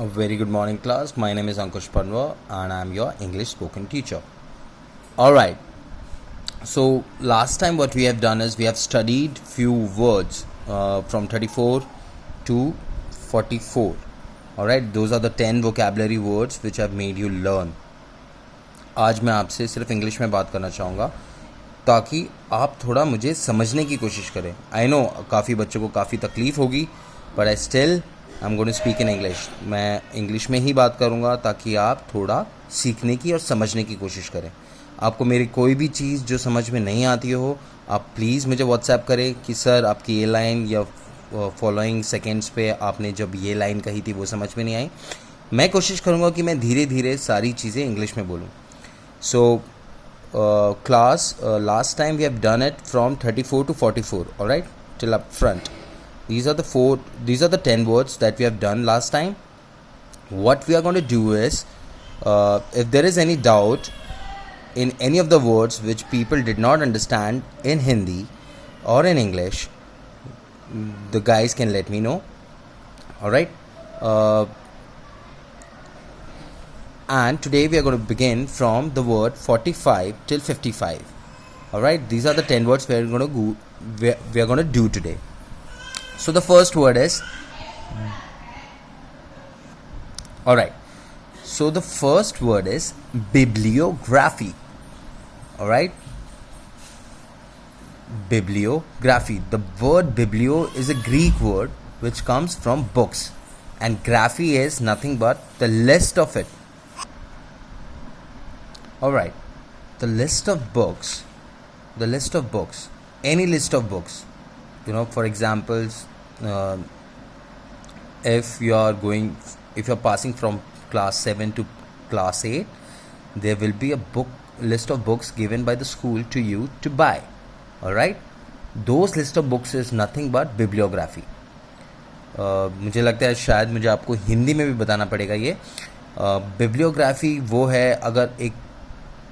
A very good morning, class. My name is Ankush Panwa and I'm your English spoken teacher. Alright, so last time what we have done is we have studied few words from 34 to 44. Alright, those are the 10 vocabulary words which I've made you learn. आज मैं आपसे सिर्फ English में बात करना चाहूँगा ताकि आप थोड़ा मुझे समझने की कोशिश करें. आई नो काफ़ी बच्चों को काफ़ी तकलीफ़ होगी, but I still I am going to speak in English. मैं इंग्लिश में ही बात करूँगा ताकि आप थोड़ा सीखने की और समझने की कोशिश करें. आपको मेरी कोई भी चीज़ जो समझ में नहीं आती हो, आप प्लीज़ मुझे व्हाट्सएप करें कि सर आपकी ये लाइन या फॉलोइंग सेकेंड्स पे आपने जब ये लाइन कही थी वो समझ में नहीं आई. मैं कोशिश करूँगा कि मैं धीरे धीरे सारी चीज़ें इंग्लिश में बोलूँ. So, class, last time we have done it from 34 to 44, alright, till up front. These are the 10 words that we have done last time. What we are going to do is, if there is any doubt in any of the words which people did not understand in Hindi or in English, the guys can let me know, alright. And today we are going to begin from the word 45 till 55. Alright, these are the 10 words we are going to do today. So the first word is, alright, so the first word is bibliography. Alright, bibliography. The word biblio is a Greek word which comes from books, and graphy is nothing but the list of it. Alright, the list of books, any list of books, for examples, if you are passing from class 7 to class 8, there will be a list of books given by the school to you to buy. Alright, those list of books is nothing but bibliography. मुझे लगता है शायद मुझे आपको हिंदी में भी बताना पड़ेगा ये. बिब्लियोग्राफी वो है,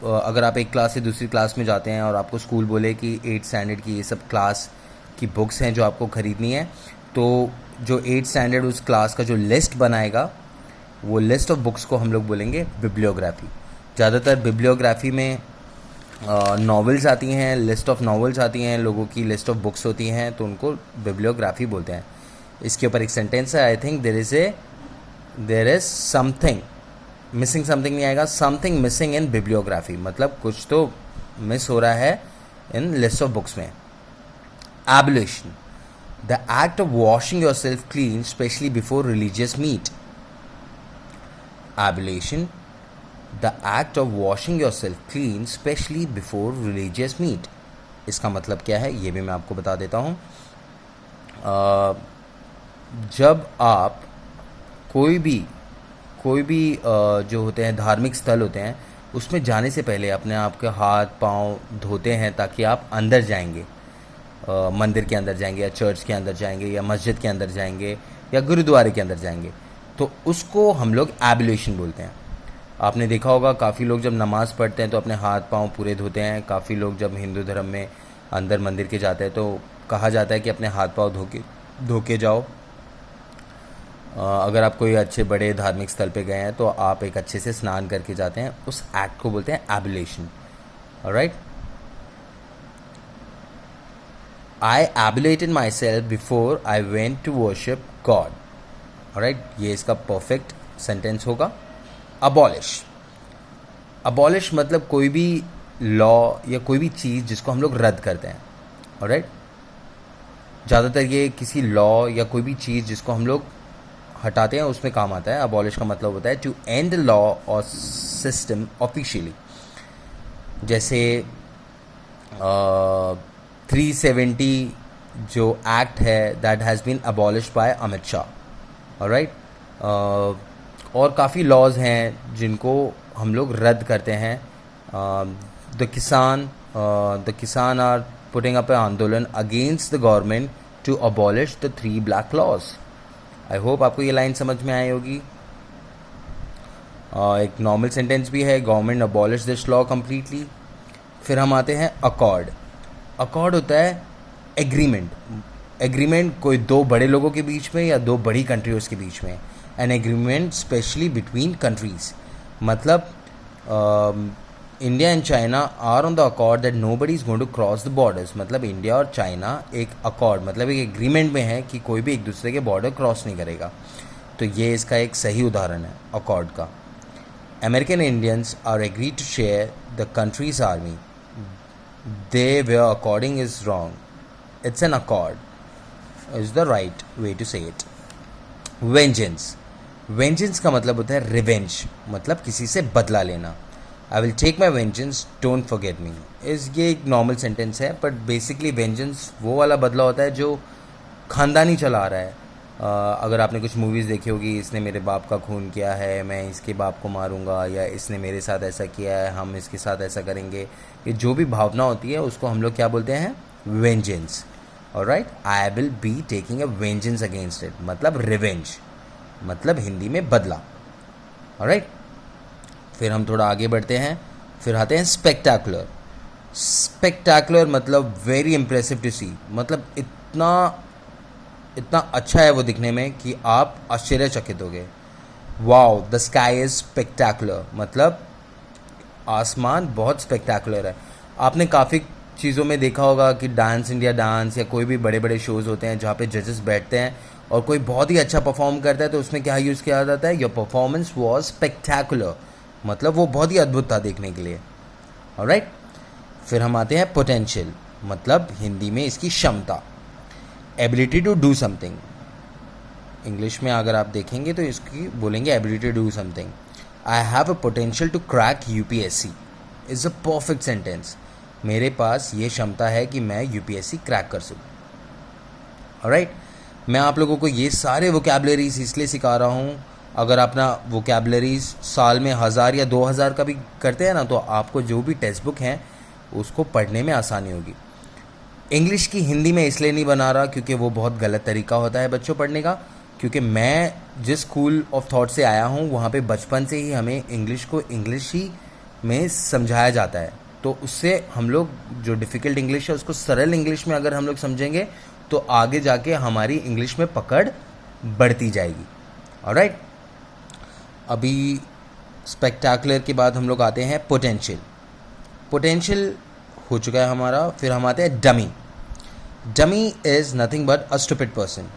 अगर आप एक क्लास से दूसरी क्लास में जाते हैं और आपको स्कूल बोले कि 8th स्टैंडर्ड की ये सब क्लास की बुक्स हैं जो आपको ख़रीदनी है, तो जो 8th स्टैंडर्ड उस क्लास का जो लिस्ट बनाएगा वो लिस्ट ऑफ बुक्स को हम लोग बोलेंगे बिब्लियोग्राफी. ज़्यादातर बिब्लियोग्राफी में नॉवेल्स आती हैं, लिस्ट ऑफ नॉवेल्स आती हैं, लोगों की लिस्ट ऑफ बुक्स होती हैं, तो उनको बिब्लियोग्राफी बोलते हैं. इसके ऊपर एक सेंटेंस है, I think there is something missing, something नहीं आएगा, समथिंग मिसिंग इन बिब्लियोग्राफी, मतलब कुछ तो मिस हो रहा है इन लिस्ट ऑफ बुक्स में. Ablution, the act of washing yourself clean specially before religious meet. Ablution, the act of washing yourself clean specially before religious meet. इसका मतलब क्या है ये भी मैं आपको बता देता हूँ. जब आप कोई भी जो होते हैं धार्मिक स्थल होते हैं उसमें जाने से पहले अपने आप के हाथ पांव धोते हैं ताकि आप अंदर जाएंगे, मंदिर के अंदर जाएंगे या चर्च के अंदर जाएंगे या मस्जिद के अंदर जाएंगे या गुरुद्वारे के अंदर जाएंगे, तो उसको हम लोग एबुलेशन बोलते हैं. आपने देखा होगा काफ़ी लोग जब नमाज़ पढ़ते हैं तो अपने हाथ पांव पूरे धोते हैं. काफ़ी लोग जब हिंदू धर्म में अंदर मंदिर के जाते हैं तो कहा जाता है कि अपने हाथ पांव धो के जाओ. अगर आप कोई अच्छे बड़े धार्मिक स्थल पे गए हैं तो आप एक अच्छे से स्नान करके जाते हैं, उस एक्ट को बोलते हैं ablution. Alright, I abluted myself before I went to worship God. Alright, ये इसका परफेक्ट सेंटेंस होगा. अबॉलिश मतलब कोई भी लॉ या कोई भी चीज़ जिसको हम लोग रद्द करते हैं. ऑलराइट, ज़्यादातर ये किसी लॉ या कोई भी चीज़ जिसको हम लोग हटाते हैं उसमें काम आता है. अबॉलिश का मतलब होता है टू एंड लॉ और सिस्टम ऑफिशियली. जैसे 370 जो एक्ट है that has been abolished by Amit Shah. Alright, और काफ़ी लॉज हैं जिनको हम लोग रद्द करते हैं. द किसान are putting up a andolan against the government to abolish the 3 black laws. I hope आपको ये लाइन समझ में आई होगी. एक नॉर्मल सेंटेंस भी है, government abolish this law completely. फिर हम आते हैं अकॉर्ड. अकॉर्ड होता है एग्रीमेंट कोई दो बड़े लोगों के बीच में या दो बड़ी कंट्रीज़ के बीच में. An agreement specially between countries. मतलब India and China are on the accord that nobody is going to cross the borders. मतलब इंडिया और चाइना एक अकॉर्ड मतलब एक एग्रीमेंट में है कि कोई भी एक दूसरे के बॉर्डर क्रॉस नहीं करेगा। तो ये इसका एक सही उदाहरण है अकॉर्ड का। American Indians are agree to share the countries army, they were according is wrong, it's an accord is the right way to say it. Vengeance, vengeance का मतलब होता है रिवेंज, मतलब किसी से बदला लेना। I will take my vengeance, don't forget me. ये एक नॉर्मल सेंटेंस है, बट बेसिकली वेंजेंस वो वाला बदला होता है जो ख़ानदानी चला आ रहा है। अगर आपने कुछ मूवीज़ देखी होगी, इसने मेरे बाप का खून किया है, मैं इसके बाप को मारूंगा, या इसने मेरे साथ ऐसा किया है, हम इसके साथ ऐसा करेंगे। ये जो भी भावना होती है उसको हम लोग क्या बोलते हैं? Vengeance. Alright, I will be taking a vengeance against it, मतलब रिवेंज, मतलब हिंदी में बदला। ऑलराइट, फिर हम थोड़ा आगे बढ़ते हैं, फिर आते हैं स्पेक्टाकुलर। स्पेक्टाकुलर मतलब वेरी इंप्रेसिव टू सी, मतलब इतना अच्छा है वो दिखने में कि आप आश्चर्यचकित हो गए। Wow the sky is spectacular, मतलब आसमान बहुत स्पेक्टाकुलर है। आपने काफ़ी चीज़ों में देखा होगा कि डांस इंडिया डांस या कोई भी बड़े बड़े शोज़ होते हैं जहाँ पे जजेस बैठते हैं और कोई बहुत ही अच्छा परफॉर्म करता है तो उसमें क्या यूज़ किया जाता है? योर परफॉर्मेंस वॉज स्पेक्टाकुलर, मतलब वो बहुत ही अद्भुत था देखने के लिए। ऑलराइट, फिर हम आते हैं पोटेंशियल, मतलब हिंदी में इसकी क्षमता। Ability to do something, English में अगर आप देखेंगे तो इसकी बोलेंगे ability to do something. I have a potential to crack UPSC is a perfect sentence. मेरे पास ये क्षमता है कि मैं यूपीएससी क्रैक कर सकूँ। ऑलराइट, मैं आप लोगों को ये सारे वोकैबुलरीज इसलिए सिखा रहा हूँ, अगर अपना वोकैबुलरीज साल में 1000 या 2000 का भी करते हैं ना, तो आपको जो भी टेक्स्ट बुक हैं उसको पढ़ने में आसानी होगी। इंग्लिश की हिंदी में इसलिए नहीं बना रहा क्योंकि वो बहुत गलत तरीका होता है बच्चों पढ़ने का, क्योंकि मैं जिस स्कूल ऑफ थॉट से आया हूँ वहाँ पे बचपन से ही हमें इंग्लिश को इंग्लिश ही में समझाया जाता है। तो उससे हम लोग जो डिफ़िकल्ट इंग्लिश है उसको सरल इंग्लिश में अगर हम लोग समझेंगे तो आगे जाके हमारी इंग्लिश में पकड़ बढ़ती जाएगी। ऑलराइट, अभी स्पेक्टाकुलर के बाद हम लोग आते हैं पोटेंशियल। पोटेंशियल हो चुका है हमारा, फिर हम आते हैं dummy. Dummy is nothing but a stupid person.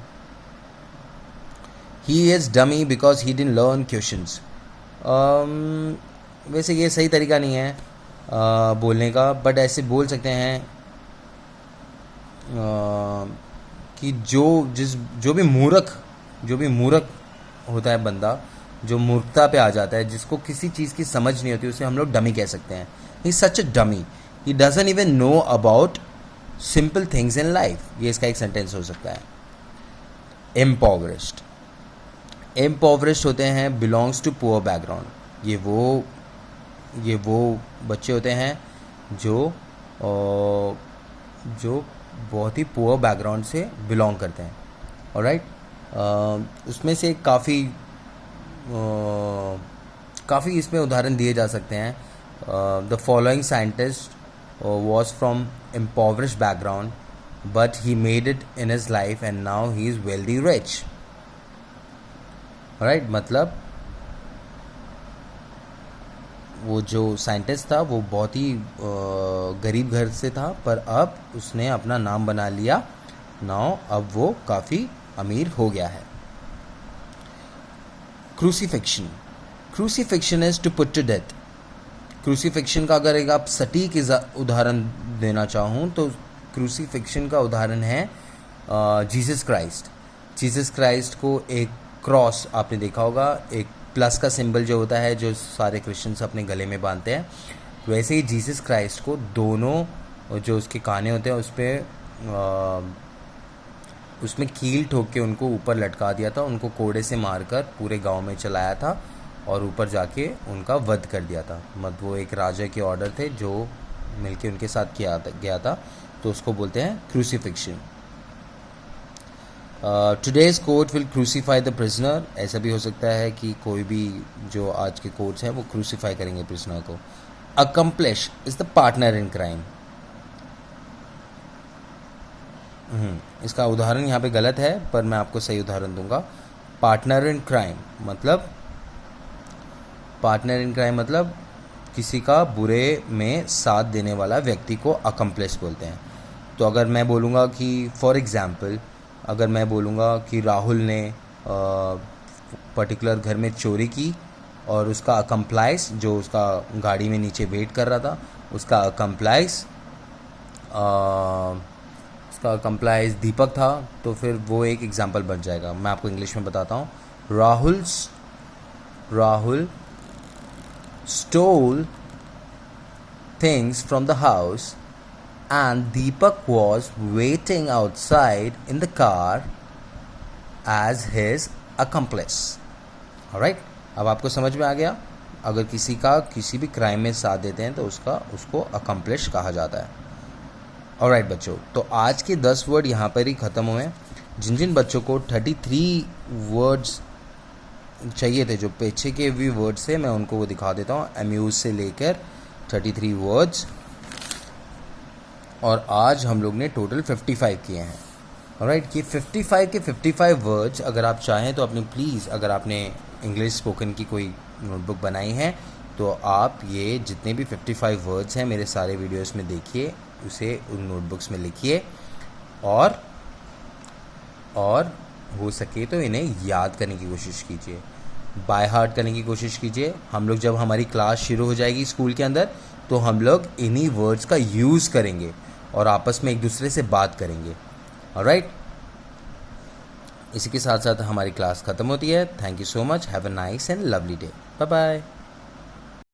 He is dummy because he didn't learn questions. वैसे ये सही तरीका नहीं है बोलने का, बट ऐसे बोल सकते हैं कि जो भी मूर्ख होता है बंदा, जो मूर्खता पे आ जाता है, जिसको किसी चीज़ की समझ नहीं होती, उसे हम लोग डमी कह सकते हैं। He is such a dummy, he doesn't even know about simple things in life. ये इसका एक सेंटेंस हो सकता है। इम्पॉवरिश्ड, इम्पॉवरिश्ड होते हैं बिलोंग्स टू पुअर बैकग्राउंड। ये वो बच्चे होते हैं जो बहुत ही पुअर बैकग्राउंड से बिलोंग करते हैं। ऑलराइट, उसमें से काफ़ी इसमें उदाहरण दिए जा सकते हैं। The following scientist was from impoverished background, but he made it in his life and now he is wealthy rich. Alright, मतलब वो जो साइंटिस्ट था वो बहुत ही गरीब घर से था, पर अब उसने अपना नाम बना लिया। नाउ अब वो काफ़ी अमीर हो गया है। Crucifixion, crucifixion is to put to death. Crucifixion का अगर एक आप सटीक उदाहरण देना चाहूँ तो क्रूसीफिक्शन का उदाहरण है जीसस क्राइस्ट। जीसस क्राइस्ट को एक क्रॉस आपने देखा होगा, एक प्लस का सिंबल जो होता है जो सारे क्रिश्चियंस अपने गले में बांधते हैं, वैसे ही जीसस क्राइस्ट को दोनों जो उसके काने होते हैं उसमें कील ठोक के उनको ऊपर लटका दिया था, उनको कोड़े से मारकर पूरे गांव में चलाया था और ऊपर जाके उनका वध कर दिया था। मतलब वो एक राजा के ऑर्डर थे जो मिलके उनके साथ किया गया था, तो उसको बोलते हैं crucifixion. Today's court will crucify the prisoner, ऐसा भी हो सकता है कि कोई भी जो आज के कोर्ट्स हैं वो क्रूसीफाई करेंगे प्रिजनर को। Accomplish is the partner in crime. इसका उदाहरण यहाँ पे गलत है पर मैं आपको सही उदाहरण दूंगा। पार्टनर इन क्राइम मतलब किसी का बुरे में साथ देने वाला व्यक्ति को अकम्प्लिस बोलते हैं। तो अगर मैं बोलूँगा कि फॉर एग्ज़ाम्पल अगर मैं बोलूँगा कि राहुल ने पर्टिकुलर घर में चोरी की और उसका अकम्प्लाइस जो उसका गाड़ी में नीचे वेट कर रहा था उसका अकम्प्लाइस दीपक था, तो फिर वो एक एग्जांपल बन जाएगा। मैं आपको इंग्लिश में बताता हूँ। Rahul stole things from the house and Deepak was waiting outside in the car as his accomplice. Alright? अब आपको समझ में आ गया। अगर किसी का किसी भी क्राइम में साथ देते हैं तो उसको अकम्प्लिश कहा जाता है। ऑलराइट बच्चों, तो आज के 10 वर्ड यहाँ पर ही ख़त्म हुए। जिन जिन बच्चों को 33 वर्ड्स चाहिए थे, जो पीछे के भी वर्ड्स थे, मैं उनको वो दिखा देता हूँ। अम्यूज से लेकर 33 वर्ड्स, और आज हम लोग ने टोटल 55 किए हैं। ऑलराइट, ये 55 के 55 वर्ड्स अगर आप चाहें तो अपनी प्लीज़, अगर आपने इंग्लिश स्पोकन की कोई नोटबुक बनाई है तो आप ये जितने भी 55 वर्ड्स हैं मेरे सारे वीडियोस में देखिए, उसे उन नोटबुक्स में लिखिए और हो सके तो इन्हें याद करने की कोशिश कीजिए, बाय हार्ट करने की कोशिश कीजिए। हम लोग जब हमारी क्लास शुरू हो जाएगी स्कूल के अंदर तो हम लोग इन्हीं वर्ड्स का यूज़ करेंगे और आपस में एक दूसरे से बात करेंगे। ऑलराइट, इसी के साथ साथ हमारी क्लास ख़त्म होती है। Thank you so much, have a nice and lovely day, bye bye.